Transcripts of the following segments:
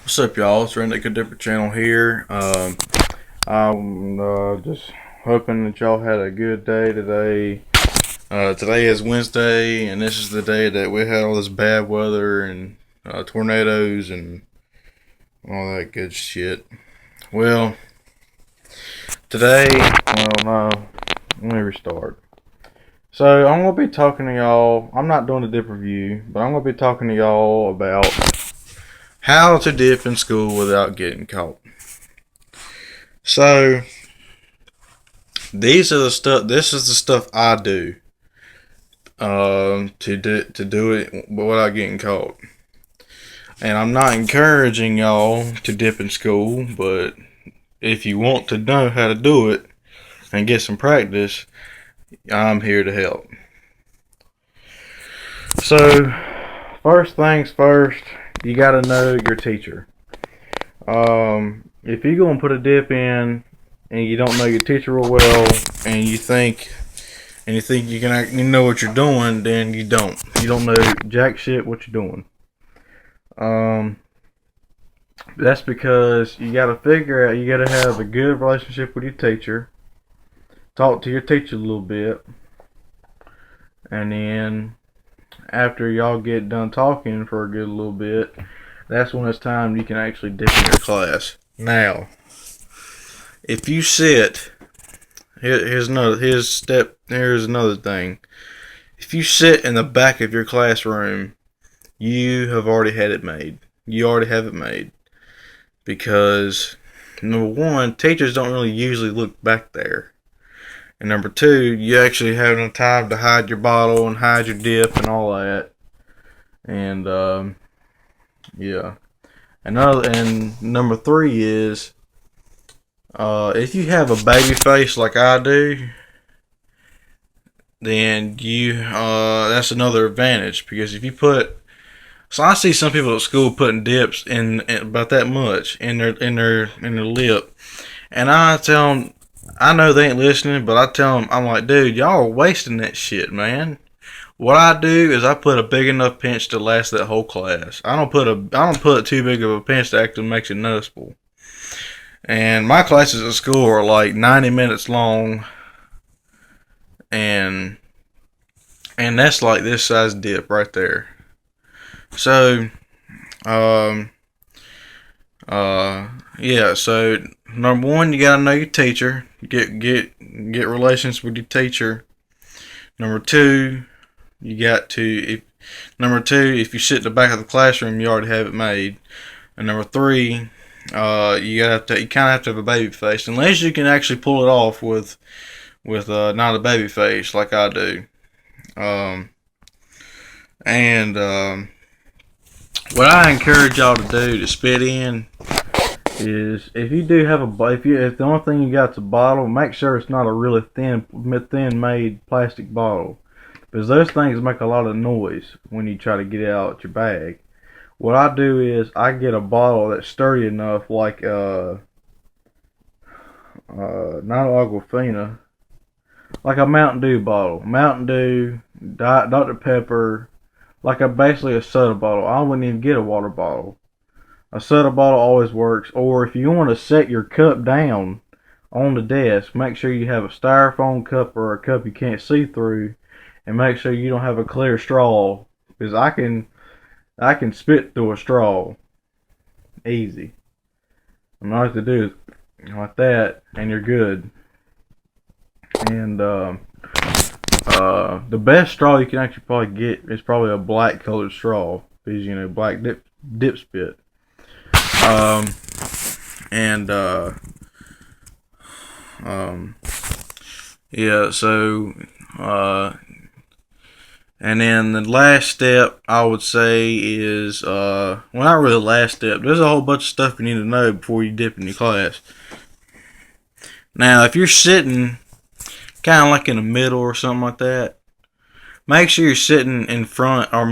What's up, y'all? It's Randy Dipper Channel here. I'm just hoping that y'all had a good day today. Today is Wednesday, and this is the day that we had all this bad weather and tornadoes and all that good shit. Well, today, no, let me restart. So, I'm going to be talking to y'all. I'm not doing a dip review, but I'm going to be talking to y'all about how to dip in school without getting caught. So, these are the stuff. This is the stuff I do to do it without getting caught. And I'm not encouraging y'all to dip in school, but if you want to know how to do it and get some practice, I'm here to help. So, first things first, you got to know your teacher. If you're gonna put a dip in and you don't know your teacher real well, and you think you know what you're doing, then you don't. You don't know jack shit what you're doing. That's because you got to figure out. You got to have a good relationship with your teacher. Talk to your teacher a little bit, and then after y'all get done talking for a good little bit, that's when it's time you can actually dip in your class. Now, if you sit, here's another thing. If you sit in the back of your classroom, you have already had it made. You already have it made. Because, number one, teachers don't really usually look back there. And number two, you actually have enough time to hide your bottle and hide your dip and all that. And, yeah. And number three is, if you have a baby face like I do, then that's another advantage. Because if you so I see some people at school putting dips in about that much in their lip, and I tell them, I know they ain't listening, but I tell them, I'm like, dude, y'all are wasting that shit, man. What I do is I put a big enough pinch to last that whole class. I don't put too big of a pinch to actually makes it noticeable. And my classes at school are like 90 minutes long, and that's like this size dip right there. So, yeah. So number one, you gotta know your teacher. Get relations with your teacher. Number two, if you sit in the back of the classroom, you already have it made. And number three, you kind of have to have a baby face, unless you can actually pull it off with not a baby face like I do. What I encourage y'all to do to spit in is, if you do have if the only thing you got is a bottle, make sure it's not a really thin made plastic bottle, because those things make a lot of noise when you try to get it out your bag. What I do is I get a bottle that's sturdy enough, like not Aquafina, like a Mountain Dew bottle, Mountain Dew, Dr. Pepper, like basically a soda bottle. I wouldn't even get a water bottle. A soda bottle always works. Or if you want to set your cup down on the desk, make sure you have a styrofoam cup or a cup you can't see through, and make sure you don't have a clear straw, because I can spit through a straw easy. And all you have to do is like that, and you're good. And the best straw you can actually probably get is probably a black colored straw, because black dip spit. And yeah, so and then the last step I would say is well, not really the last step. There's a whole bunch of stuff you need to know before you dip in your class. Now, if you're sitting kind of like in the middle or something like that, make sure you're sitting in front, or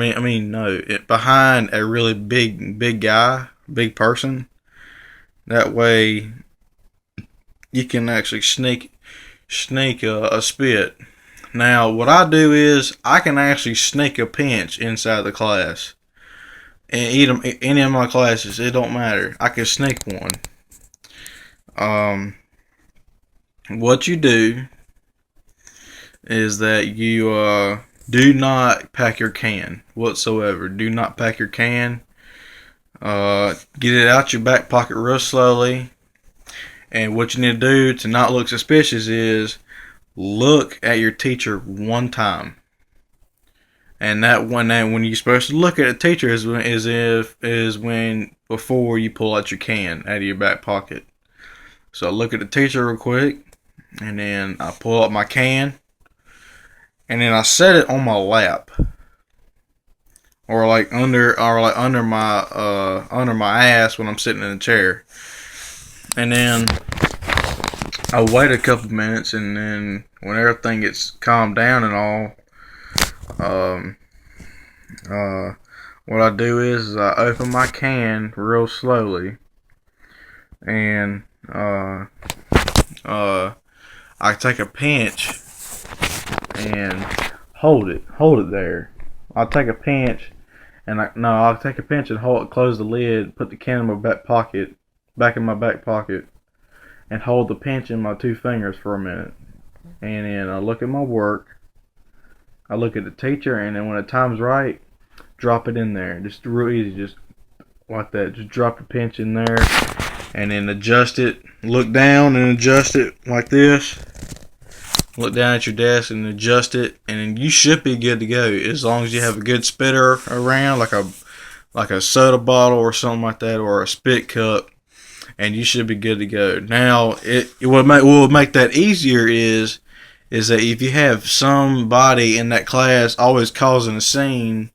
behind a really big guy, big person. That way, you can actually sneak a spit. Now, what I do is I can actually sneak a pinch inside the class, and eat them any of my classes. It don't matter. I can sneak one. What you do is that you do not pack your can whatsoever. Do not pack your can. Get it out your back pocket real slowly. And what you need to do to not look suspicious is look at your teacher one time. And that when you're supposed to look at a teacher is when before you pull out your can out of your back pocket. So I look at the teacher real quick, and then I pull out my can, and then I set it on my lap, or like under my ass when I'm sitting in a chair, and then I wait a couple minutes, and then when everything gets calmed down and all, what I do is I open my can real slowly, and I take a pinch and hold it there. I'll take a pinch and I'll take a pinch and close the lid, put the can in my back in my back pocket, and hold the pinch in my 2 fingers for a minute. And then I look at my work, I look at the teacher, and then when the time's right, drop it in there. Just real easy, just like that. Just drop the pinch in there, and then adjust it. Look down and adjust it like this. Look down at your desk and adjust it, and then you should be good to go as long as you have a good spitter around, like a soda bottle or something like that, or a spit cup, and you should be good to go. Now, what will make that easier is that if you have somebody in that class always causing a scene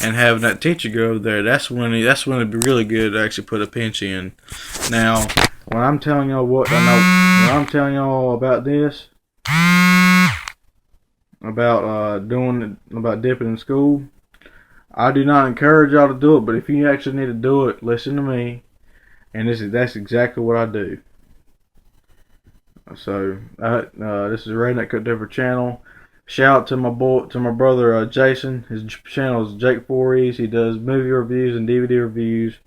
and having that teacher go over there, that's when it'd be really good to actually put a pinch in. Now, when I'm telling y'all when I'm telling y'all about this, about dipping in school, I do not encourage y'all to do it, but if you actually need to do it, listen to me, and that's exactly what I do. So this is Redneck Cook Dipper channel. Shout out to my brother Jason. His channel is Jake 4Es. He does movie reviews and DVD reviews.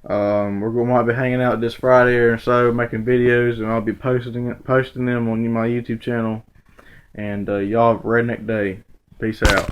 Might be hanging out this Friday or so, making videos, and I'll be posting them on my YouTube channel. And y'all have a redneck day. Peace out.